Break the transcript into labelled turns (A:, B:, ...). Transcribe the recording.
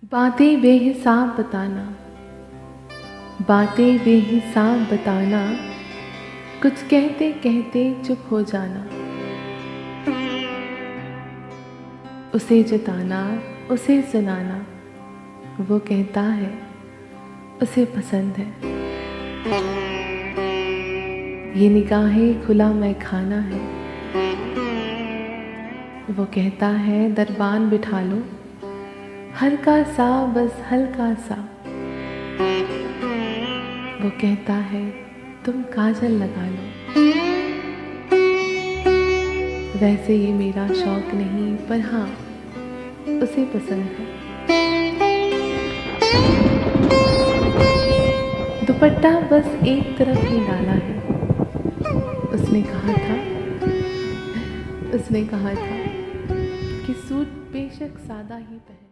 A: बातें बेहिसाब बताना, बातें बेहिसाब बताना, कुछ कहते कहते चुप हो जाना। उसे जताना, उसे सुनाना, वो कहता है उसे पसंद है। ये निगाहें खुला मैं खाना है, वो कहता है दरबान बिठा लो, हल्का सा बस हल्का सा। वो कहता है तुम काजल लगा लो। वैसे ये मेरा शौक नहीं, पर हाँ उसे पसंद है। दुपट्टा बस एक तरफ ही डाला है, उसने कहा था कि सूट बेशक सादा ही पहन।